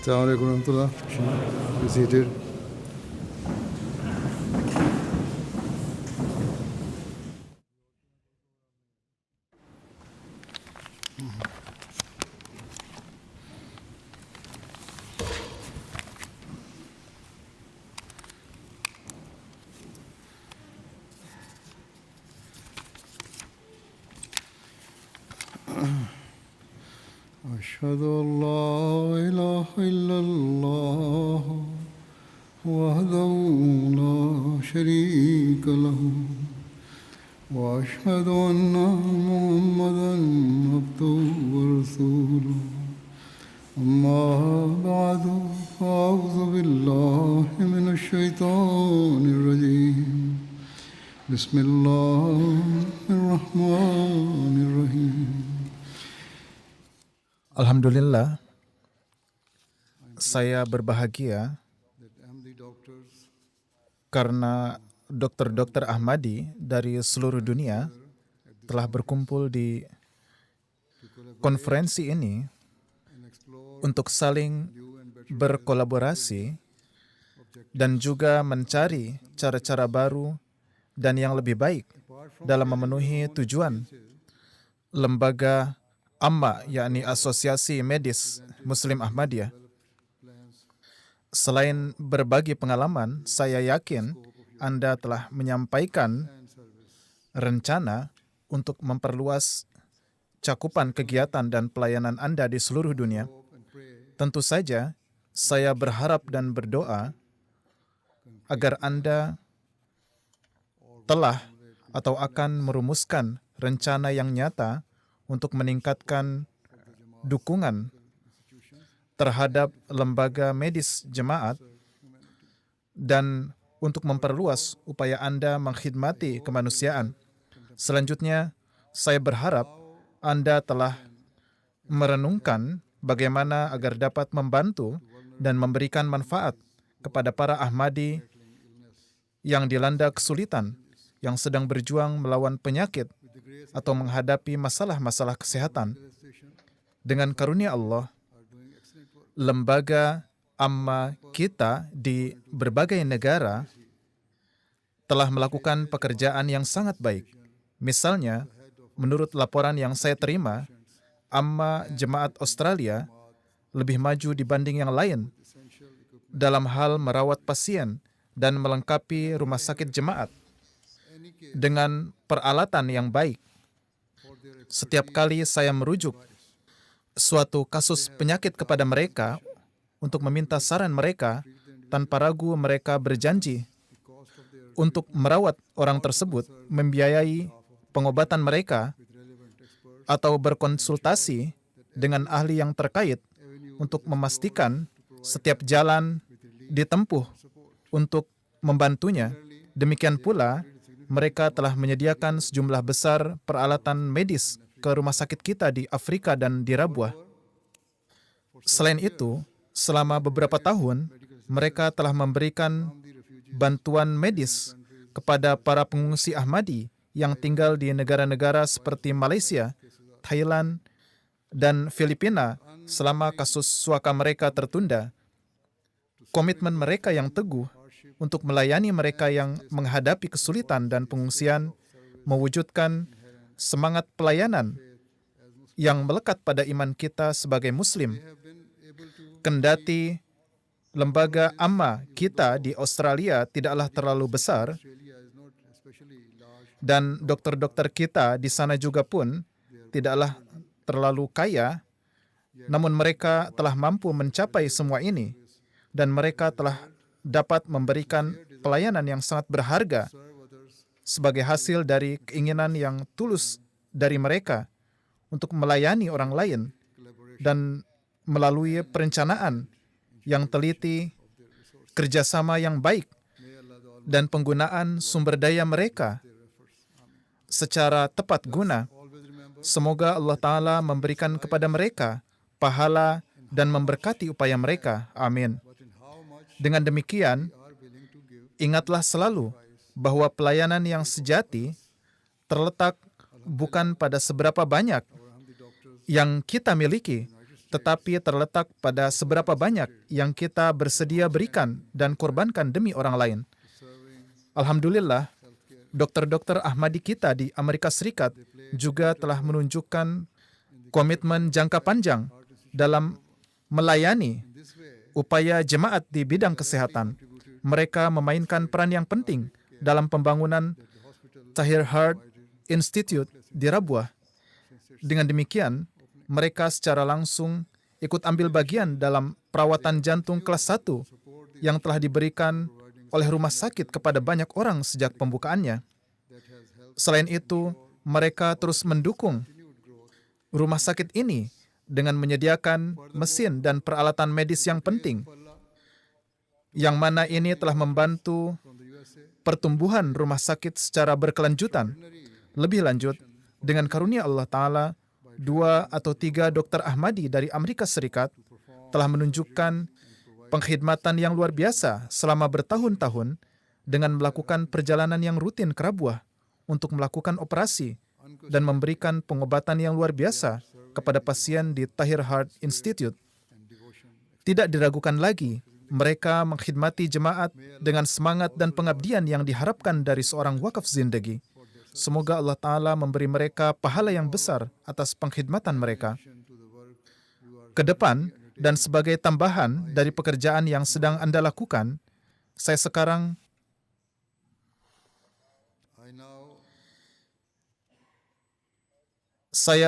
Assalamualaikum warahmatullah. Be seated. أشهد أن لا إله إلا الله وحده لا شريك له وأشهد أن محمدا عبده ورسوله أما بعد فأعوذ بالله من الشيطان الرجيم بسم الله الرحمن الرحيم Alhamdulillah, saya berbahagia karena dokter-dokter Ahmadi dari seluruh dunia telah berkumpul di konferensi ini untuk saling berkolaborasi dan juga mencari cara-cara baru dan yang lebih baik dalam memenuhi tujuan lembaga AMMA, yakni Asosiasi Medis Muslim Ahmadiyah. Selain berbagi pengalaman, saya yakin Anda telah menyampaikan rencana untuk memperluas cakupan kegiatan dan pelayanan Anda di seluruh dunia. Tentu saja, saya berharap dan berdoa agar Anda telah atau akan merumuskan rencana yang nyata untuk meningkatkan dukungan terhadap lembaga medis jemaat dan untuk memperluas upaya Anda mengkhidmati kemanusiaan. Selanjutnya, saya berharap Anda telah merenungkan bagaimana agar dapat membantu dan memberikan manfaat kepada para Ahmadi yang dilanda kesulitan, yang sedang berjuang melawan penyakit atau menghadapi masalah-masalah kesehatan. Dengan karunia Allah, lembaga AMMA kita di berbagai negara telah melakukan pekerjaan yang sangat baik. Misalnya, menurut laporan yang saya terima, AMMA Jemaat Australia lebih maju dibanding yang lain dalam hal merawat pasien dan melengkapi rumah sakit jemaat dengan peralatan yang baik. Setiap kali saya merujuk suatu kasus penyakit kepada mereka untuk meminta saran mereka, tanpa ragu mereka berjanji untuk merawat orang tersebut, membiayai pengobatan mereka, atau berkonsultasi dengan ahli yang terkait untuk memastikan setiap jalan ditempuh untuk membantunya. Demikian pula, mereka telah menyediakan sejumlah besar peralatan medis ke rumah sakit kita di Afrika dan di Rabuah. Selain itu, selama beberapa tahun, mereka telah memberikan bantuan medis kepada para pengungsi Ahmadi yang tinggal di negara-negara seperti Malaysia, Thailand, dan Filipina selama kasus suaka mereka tertunda. Komitmen mereka yang teguh untuk melayani mereka yang menghadapi kesulitan dan pengungsian, mewujudkan semangat pelayanan yang melekat pada iman kita sebagai Muslim. Kendati lembaga AMMA kita di Australia tidaklah terlalu besar, dan dokter-dokter kita di sana juga pun tidaklah terlalu kaya, namun mereka telah mampu mencapai semua ini, dan mereka telah dapat memberikan pelayanan yang sangat berharga sebagai hasil dari keinginan yang tulus dari mereka untuk melayani orang lain dan melalui perencanaan yang teliti, kerjasama yang baik, dan penggunaan sumber daya mereka secara tepat guna. Semoga Allah Ta'ala memberikan kepada mereka pahala dan memberkati upaya mereka. Amin. Dengan demikian, ingatlah selalu bahwa pelayanan yang sejati terletak bukan pada seberapa banyak yang kita miliki, tetapi terletak pada seberapa banyak yang kita bersedia berikan dan korbankan demi orang lain. Alhamdulillah, dokter-dokter Ahmadi kita di Amerika Serikat juga telah menunjukkan komitmen jangka panjang dalam melayani upaya jemaat di bidang kesehatan. Mereka memainkan peran yang penting dalam pembangunan Tahir Heart Institute di Rabuah. Dengan demikian, mereka secara langsung ikut ambil bagian dalam perawatan jantung kelas 1 yang telah diberikan oleh rumah sakit kepada banyak orang sejak pembukaannya. Selain itu, mereka terus mendukung rumah sakit ini dengan menyediakan mesin dan peralatan medis yang penting, yang mana ini telah membantu pertumbuhan rumah sakit secara berkelanjutan. Lebih lanjut, dengan karunia Allah Ta'ala, 2 atau 3 dokter Ahmadi dari Amerika Serikat telah menunjukkan pengkhidmatan yang luar biasa selama bertahun-tahun dengan melakukan perjalanan yang rutin ke Rabuah untuk melakukan operasi dan memberikan pengobatan yang luar biasa kepada pasien di Tahir Heart Institute. Tidak diragukan lagi, mereka mengkhidmati jemaat dengan semangat dan pengabdian yang diharapkan dari seorang wakaf zindagi. Semoga Allah Ta'ala memberi mereka pahala yang besar atas pengkhidmatan mereka. Ke depan, dan sebagai tambahan dari pekerjaan yang sedang Anda lakukan, saya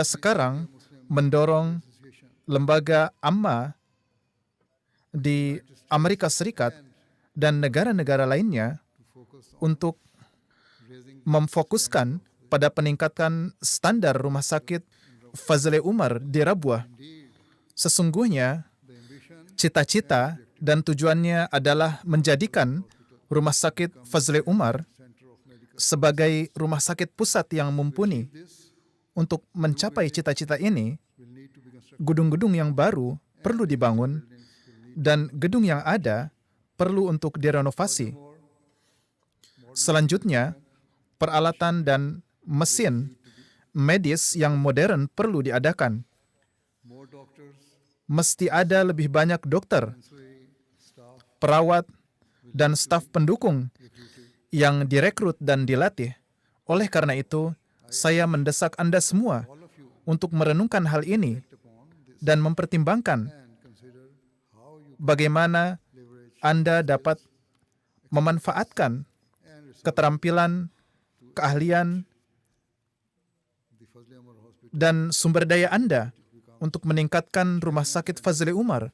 sekarang mendorong lembaga amma di Amerika Serikat dan negara-negara lainnya untuk memfokuskan pada peningkatan standar rumah sakit Fazle Umar di Rabuah. Sesungguhnya, cita-cita dan tujuannya adalah menjadikan rumah sakit Fazle Umar sebagai rumah sakit pusat yang mumpuni. Untuk mencapai cita-cita ini, gedung-gedung yang baru perlu dibangun dan gedung yang ada perlu untuk direnovasi. Selanjutnya, peralatan dan mesin medis yang modern perlu diadakan. Mesti ada lebih banyak dokter, perawat, dan staf pendukung yang direkrut dan dilatih. Oleh karena itu, saya mendesak Anda semua untuk merenungkan hal ini dan mempertimbangkan bagaimana Anda dapat memanfaatkan keterampilan, keahlian, dan sumber daya Anda untuk meningkatkan rumah sakit Fazle Umar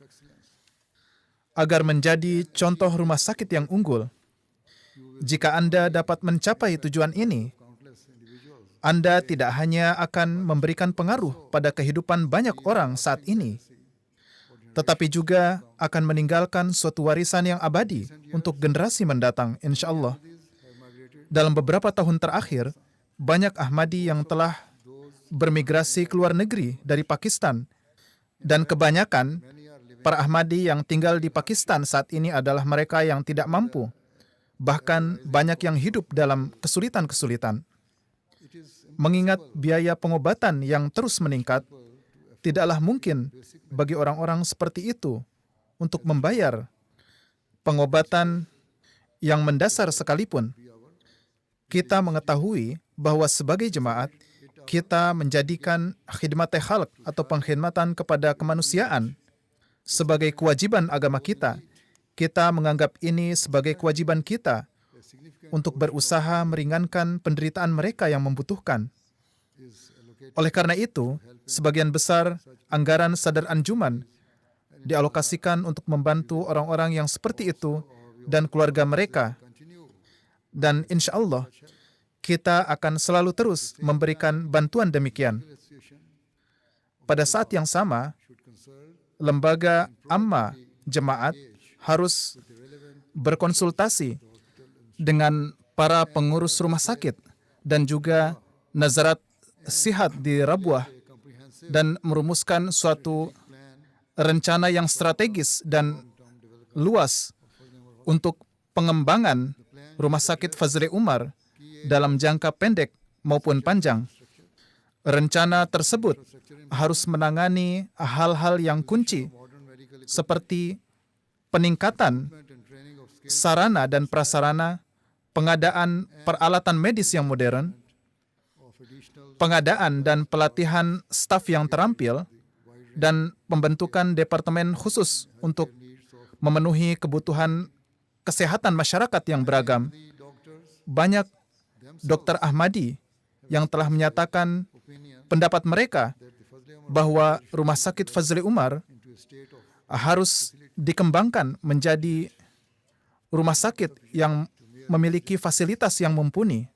agar menjadi contoh rumah sakit yang unggul. Jika Anda dapat mencapai tujuan ini, Anda tidak hanya akan memberikan pengaruh pada kehidupan banyak orang saat ini, tetapi juga akan meninggalkan suatu warisan yang abadi untuk generasi mendatang, insya Allah. Dalam beberapa tahun terakhir, banyak Ahmadi yang telah bermigrasi ke luar negeri dari Pakistan, dan kebanyakan para Ahmadi yang tinggal di Pakistan saat ini adalah mereka yang tidak mampu. Bahkan banyak yang hidup dalam kesulitan-kesulitan. Mengingat biaya pengobatan yang terus meningkat, tidaklah mungkin bagi orang-orang seperti itu untuk membayar pengobatan yang mendasar sekalipun. Kita mengetahui bahwa sebagai jemaat, kita menjadikan khidmat khalq atau pengkhidmatan kepada kemanusiaan sebagai kewajiban agama kita. Kita menganggap ini sebagai kewajiban kita untuk berusaha meringankan penderitaan mereka yang membutuhkan. Oleh karena itu, sebagian besar anggaran Sadar Anjuman dialokasikan untuk membantu orang-orang yang seperti itu dan keluarga mereka. Dan insya Allah, kita akan selalu terus memberikan bantuan demikian. Pada saat yang sama, lembaga amma jemaat harus berkonsultasi dengan para pengurus rumah sakit dan juga nazarat sihat di Rabuah dan merumuskan suatu rencana yang strategis dan luas untuk pengembangan rumah sakit Fazle Umar dalam jangka pendek maupun panjang. Rencana tersebut harus menangani hal-hal yang kunci seperti peningkatan sarana dan prasarana, pengadaan peralatan medis yang modern, pengadaan dan pelatihan staf yang terampil, dan pembentukan departemen khusus untuk memenuhi kebutuhan kesehatan masyarakat yang beragam. Banyak dokter Ahmadi yang telah menyatakan pendapat mereka bahwa Rumah Sakit Fazli Umar harus dikembangkan menjadi rumah sakit yang memiliki fasilitas yang mumpuni.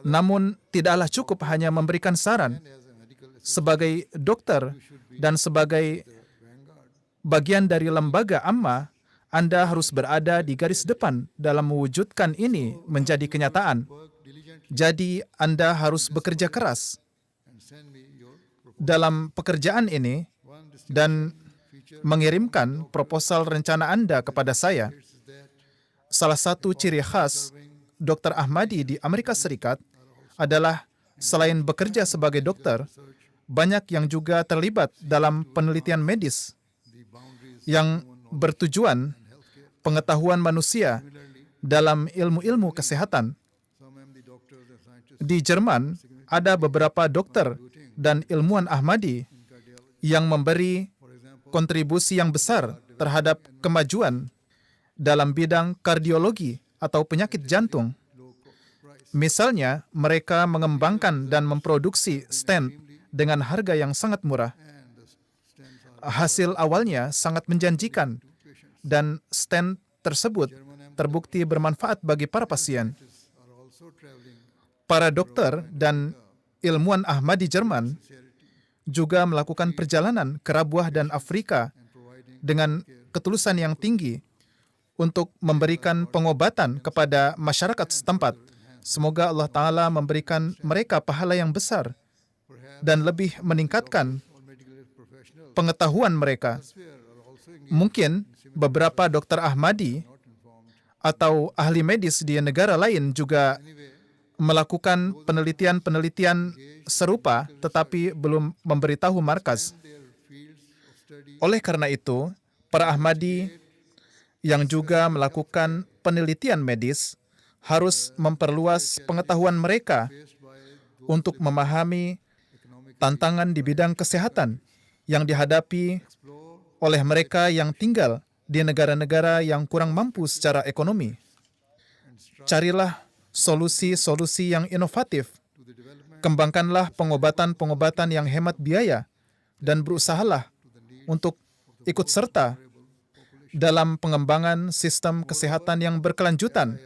Namun, tidaklah cukup hanya memberikan saran. Sebagai dokter dan sebagai bagian dari lembaga amma, Anda harus berada di garis depan dalam mewujudkan ini menjadi kenyataan. Jadi, Anda harus bekerja keras dalam pekerjaan ini dan mengirimkan proposal rencana Anda kepada saya. Salah satu ciri khas Dr. Ahmadi di Amerika Serikat adalah selain bekerja sebagai dokter, banyak yang juga terlibat dalam penelitian medis yang bertujuan pengetahuan manusia dalam ilmu-ilmu kesehatan. Di Jerman, ada beberapa dokter dan ilmuwan Ahmadi yang memberi kontribusi yang besar terhadap kemajuan dalam bidang kardiologi atau penyakit jantung. Misalnya, mereka mengembangkan dan memproduksi stent dengan harga yang sangat murah. Hasil awalnya sangat menjanjikan dan stent tersebut terbukti bermanfaat bagi para pasien. Para dokter dan ilmuwan Ahmadi Jerman juga melakukan perjalanan ke Rabuah dan Afrika dengan ketulusan yang tinggi untuk memberikan pengobatan kepada masyarakat setempat. Semoga Allah Ta'ala memberikan mereka pahala yang besar dan lebih meningkatkan pengetahuan mereka. Mungkin beberapa dokter Ahmadi atau ahli medis di negara lain juga melakukan penelitian-penelitian serupa tetapi belum memberitahu markas. Oleh karena itu, para Ahmadi yang juga melakukan penelitian medis harus memperluas pengetahuan mereka untuk memahami tantangan di bidang kesehatan yang dihadapi oleh mereka yang tinggal di negara-negara yang kurang mampu secara ekonomi. Carilah solusi-solusi yang inovatif. Kembangkanlah pengobatan-pengobatan yang hemat biaya dan berusahalah untuk ikut serta dalam pengembangan sistem kesehatan yang berkelanjutan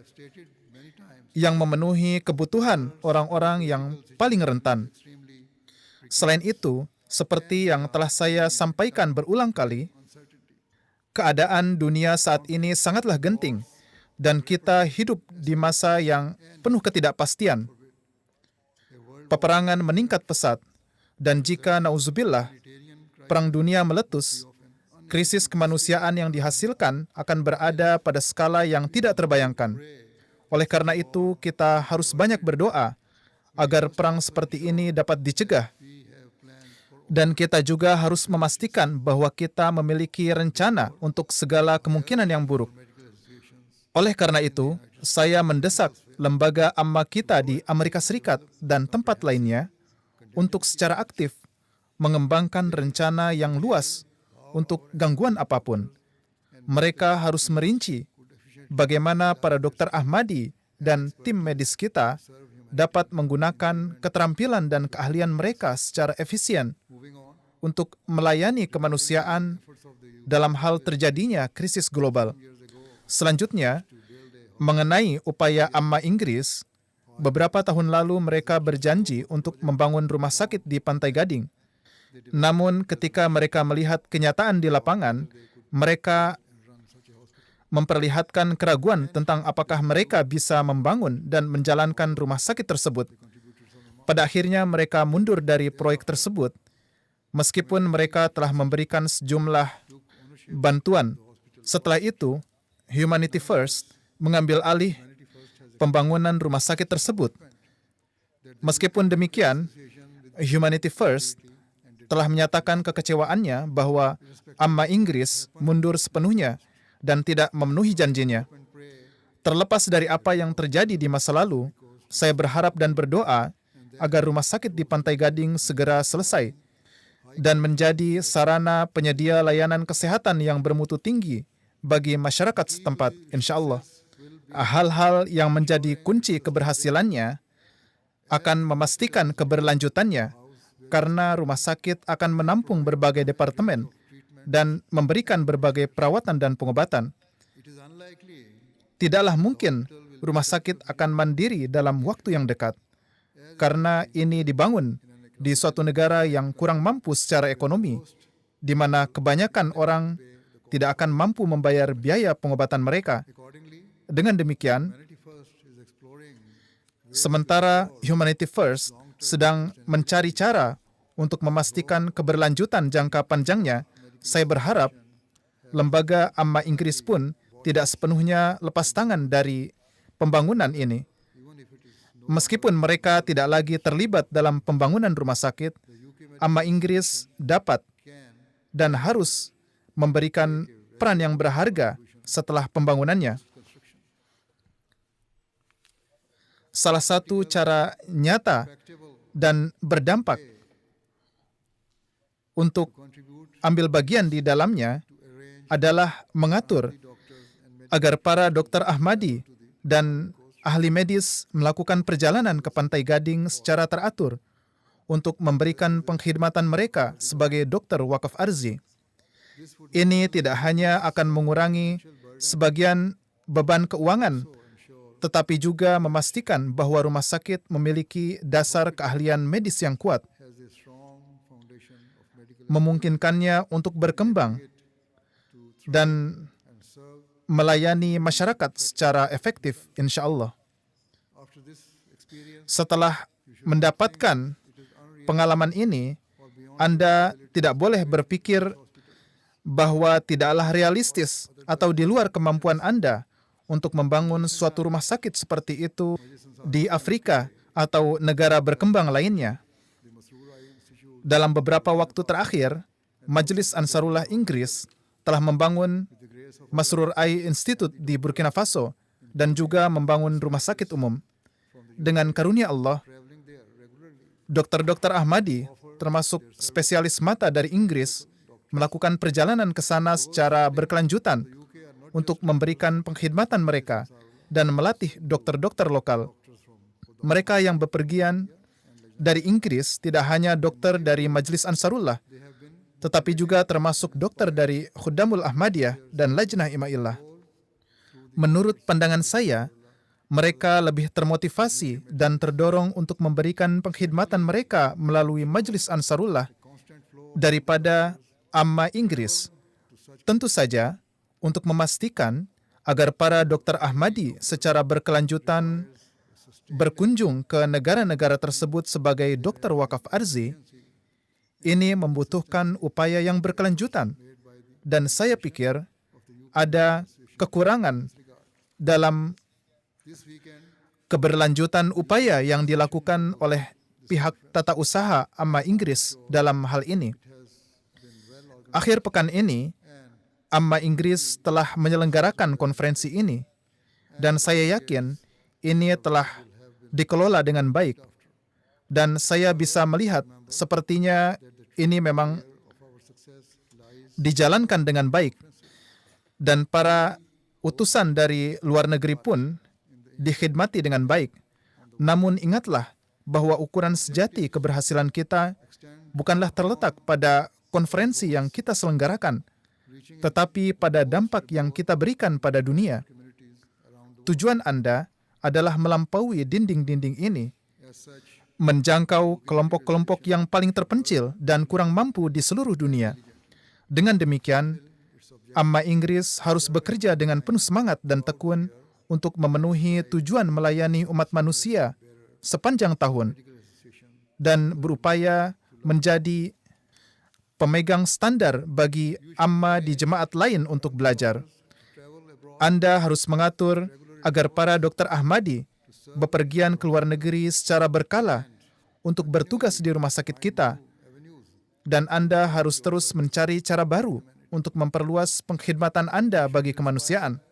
yang memenuhi kebutuhan orang-orang yang paling rentan. Selain itu, seperti yang telah saya sampaikan berulang kali, keadaan dunia saat ini sangatlah genting dan kita hidup di masa yang penuh ketidakpastian. Peperangan meningkat pesat dan jika nauzubillah perang dunia meletus, krisis kemanusiaan yang dihasilkan akan berada pada skala yang tidak terbayangkan. Oleh karena itu, kita harus banyak berdoa agar perang seperti ini dapat dicegah. Dan kita juga harus memastikan bahwa kita memiliki rencana untuk segala kemungkinan yang buruk. Oleh karena itu, saya mendesak lembaga amma kita di Amerika Serikat dan tempat lainnya untuk secara aktif mengembangkan rencana yang luas untuk gangguan apapun. Mereka harus merinci bagaimana para dokter Ahmadi dan tim medis kita dapat menggunakan keterampilan dan keahlian mereka secara efisien untuk melayani kemanusiaan dalam hal terjadinya krisis global. Selanjutnya, mengenai upaya amma Inggris, beberapa tahun lalu mereka berjanji untuk membangun rumah sakit di Pantai Gading. Namun ketika mereka melihat kenyataan di lapangan, mereka memperlihatkan keraguan tentang apakah mereka bisa membangun dan menjalankan rumah sakit tersebut. Pada akhirnya mereka mundur dari proyek tersebut, meskipun mereka telah memberikan sejumlah bantuan. Setelah itu, Humanity First mengambil alih pembangunan rumah sakit tersebut. Meskipun demikian, Humanity First telah menyatakan kekecewaannya bahwa Amma Inggris mundur sepenuhnya dan tidak memenuhi janjinya. Terlepas dari apa yang terjadi di masa lalu, saya berharap dan berdoa agar rumah sakit di Pantai Gading segera selesai dan menjadi sarana penyedia layanan kesehatan yang bermutu tinggi bagi masyarakat setempat, insya Allah. Hal-hal yang menjadi kunci keberhasilannya akan memastikan keberlanjutannya karena rumah sakit akan menampung berbagai departemen dan memberikan berbagai perawatan dan pengobatan. Tidaklah mungkin rumah sakit akan mandiri dalam waktu yang dekat, karena ini dibangun di suatu negara yang kurang mampu secara ekonomi, di mana kebanyakan orang tidak akan mampu membayar biaya pengobatan mereka. Dengan demikian, sementara Humanity First sedang mencari cara untuk memastikan keberlanjutan jangka panjangnya, saya berharap lembaga Amma Inggris pun tidak sepenuhnya lepas tangan dari pembangunan ini. Meskipun mereka tidak lagi terlibat dalam pembangunan rumah sakit, Amma Inggris dapat dan harus memberikan peran yang berharga setelah pembangunannya. Salah satu cara nyata dan berdampak untuk ambil bagian di dalamnya adalah mengatur agar para dokter Ahmadi dan ahli medis melakukan perjalanan ke Pantai Gading secara teratur untuk memberikan pengkhidmatan mereka sebagai dokter wakaf arzi. Ini tidak hanya akan mengurangi sebagian beban keuangan, tetapi juga memastikan bahwa rumah sakit memiliki dasar keahlian medis yang kuat, memungkinkannya untuk berkembang dan melayani masyarakat secara efektif, insya Allah. Setelah mendapatkan pengalaman ini, Anda tidak boleh berpikir bahwa tidaklah realistis atau di luar kemampuan Anda untuk membangun suatu rumah sakit seperti itu di Afrika atau negara berkembang lainnya. Dalam beberapa waktu terakhir, Majelis Ansarullah Inggris telah membangun Masrur Eye Institute di Burkina Faso dan juga membangun rumah sakit umum. Dengan karunia Allah, dokter-dokter Ahmadi, termasuk spesialis mata dari Inggris, melakukan perjalanan ke sana secara berkelanjutan untuk memberikan pengkhidmatan mereka dan melatih dokter-dokter lokal. Mereka yang bepergian dari Inggris tidak hanya dokter dari Majelis Ansarullah, tetapi juga termasuk dokter dari Khuddamul Ahmadiyah dan Lajnah Ima'illah. Menurut pandangan saya, mereka lebih termotivasi dan terdorong untuk memberikan pengkhidmatan mereka melalui Majelis Ansarullah daripada Amma Inggris. Tentu saja, untuk memastikan agar para dokter Ahmadi secara berkelanjutan berkunjung ke negara-negara tersebut sebagai dokter wakaf arzi, ini membutuhkan upaya yang berkelanjutan. Dan saya pikir ada kekurangan dalam keberlanjutan upaya yang dilakukan oleh pihak tata usaha Amma Inggris dalam hal ini. Akhir pekan ini, Amma Inggris telah menyelenggarakan konferensi ini, dan saya yakin ini telah dikelola dengan baik. Dan saya bisa melihat sepertinya ini memang dijalankan dengan baik. Dan para utusan dari luar negeri pun dikhidmati dengan baik. Namun ingatlah bahwa ukuran sejati keberhasilan kita bukanlah terletak pada konferensi yang kita selenggarakan, tetapi pada dampak yang kita berikan pada dunia. Tujuan Anda adalah melampaui dinding-dinding ini, menjangkau kelompok-kelompok yang paling terpencil dan kurang mampu di seluruh dunia. Dengan demikian, Amma Inggris harus bekerja dengan penuh semangat dan tekun untuk memenuhi tujuan melayani umat manusia sepanjang tahun dan berupaya menjadi pemegang standar bagi amma di jemaat lain untuk belajar. Anda harus mengatur agar para dokter Ahmadi bepergian ke luar negeri secara berkala untuk bertugas di rumah sakit kita, dan Anda harus terus mencari cara baru untuk memperluas pengkhidmatan Anda bagi kemanusiaan.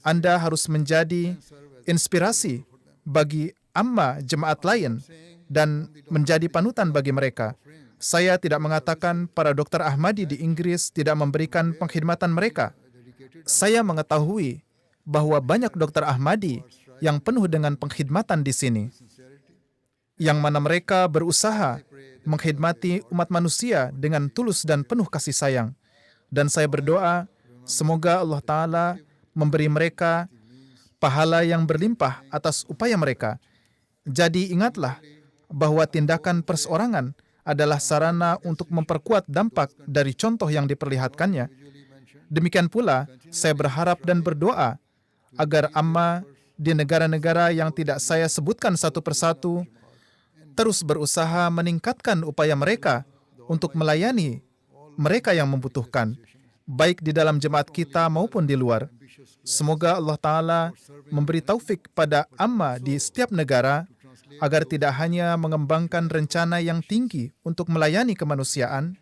Anda harus menjadi inspirasi bagi amma jemaat lain dan menjadi panutan bagi mereka. Saya tidak mengatakan para dokter Ahmadi di Inggris tidak memberikan pengkhidmatan mereka. Saya mengetahui bahwa banyak dokter Ahmadi yang penuh dengan pengkhidmatan di sini, yang mana mereka berusaha mengkhidmati umat manusia dengan tulus dan penuh kasih sayang. Dan saya berdoa, semoga Allah Ta'ala memberi mereka pahala yang berlimpah atas upaya mereka. Jadi ingatlah bahwa tindakan perseorangan adalah sarana untuk memperkuat dampak dari contoh yang diperlihatkannya. Demikian pula, saya berharap dan berdoa agar amma di negara-negara yang tidak saya sebutkan satu persatu terus berusaha meningkatkan upaya mereka untuk melayani mereka yang membutuhkan, baik di dalam jemaat kita maupun di luar. Semoga Allah Ta'ala memberi taufik pada amma di setiap negara agar tidak hanya mengembangkan rencana yang tinggi untuk melayani kemanusiaan,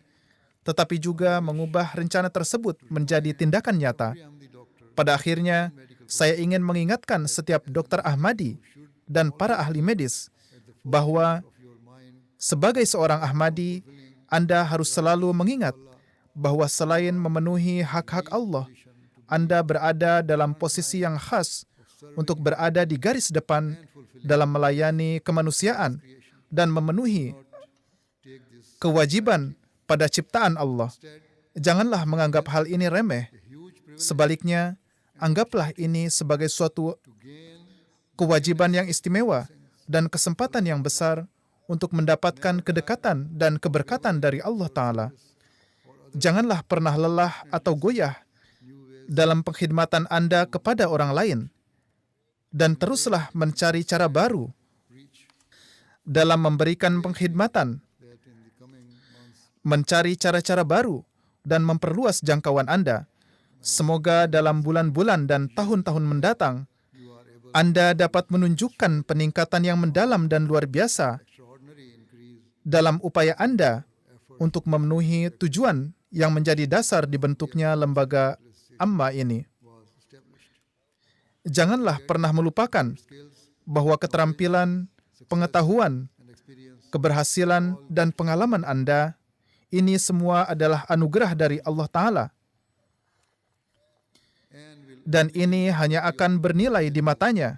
tetapi juga mengubah rencana tersebut menjadi tindakan nyata. Pada akhirnya, saya ingin mengingatkan setiap dokter Ahmadi dan para ahli medis bahwa sebagai seorang Ahmadi, Anda harus selalu mengingat bahwa selain memenuhi hak-hak Allah, Anda berada dalam posisi yang khas untuk berada di garis depan dalam melayani kemanusiaan dan memenuhi kewajiban pada ciptaan Allah. Janganlah menganggap hal ini remeh. Sebaliknya, anggaplah ini sebagai suatu kewajiban yang istimewa dan kesempatan yang besar untuk mendapatkan kedekatan dan keberkatan dari Allah Ta'ala. Janganlah pernah lelah atau goyah dalam pengkhidmatan Anda kepada orang lain, dan teruslah mencari cara baru dalam memberikan pengkhidmatan, mencari cara-cara baru dan memperluas jangkauan Anda. Semoga dalam bulan-bulan dan tahun-tahun mendatang, Anda dapat menunjukkan peningkatan yang mendalam dan luar biasa dalam upaya Anda untuk memenuhi tujuan yang menjadi dasar dibentuknya lembaga amma ini. Janganlah pernah melupakan bahwa keterampilan, pengetahuan, keberhasilan, dan pengalaman Anda ini semua adalah anugerah dari Allah Ta'ala. Dan ini hanya akan bernilai di matanya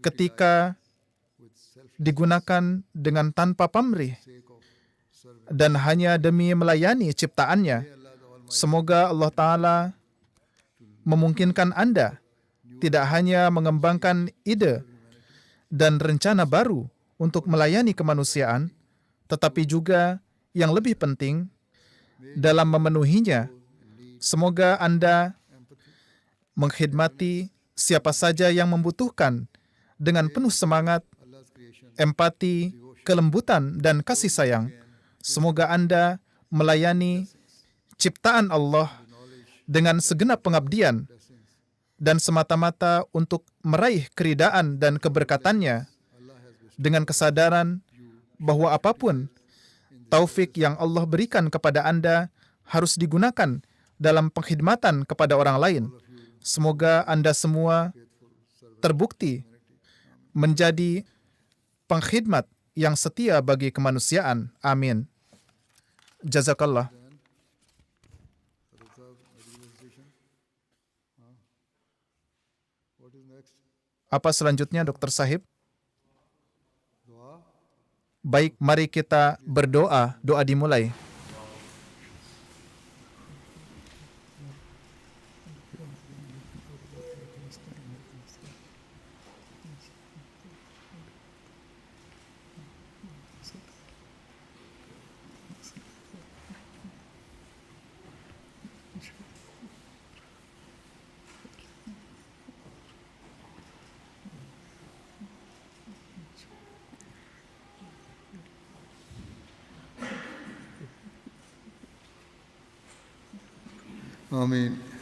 ketika digunakan dengan tanpa pamrih dan hanya demi melayani ciptaannya. Semoga Allah Ta'ala memungkinkan Anda tidak hanya mengembangkan ide dan rencana baru untuk melayani kemanusiaan, tetapi juga yang lebih penting dalam memenuhinya. Semoga Anda mengkhidmati siapa saja yang membutuhkan dengan penuh semangat, empati, kelembutan, dan kasih sayang. Semoga Anda melayani ciptaan Allah dengan segenap pengabdian dan semata-mata untuk meraih keridaan dan keberkatannya, dengan kesadaran bahwa apapun taufik yang Allah berikan kepada Anda harus digunakan dalam pengkhidmatan kepada orang lain. Semoga Anda semua terbukti menjadi pengkhidmat yang setia bagi kemanusiaan. Amin. Jazakallah. Apa selanjutnya, Dr. Sahib? Baik, mari kita berdoa. Doa dimulai. Amin.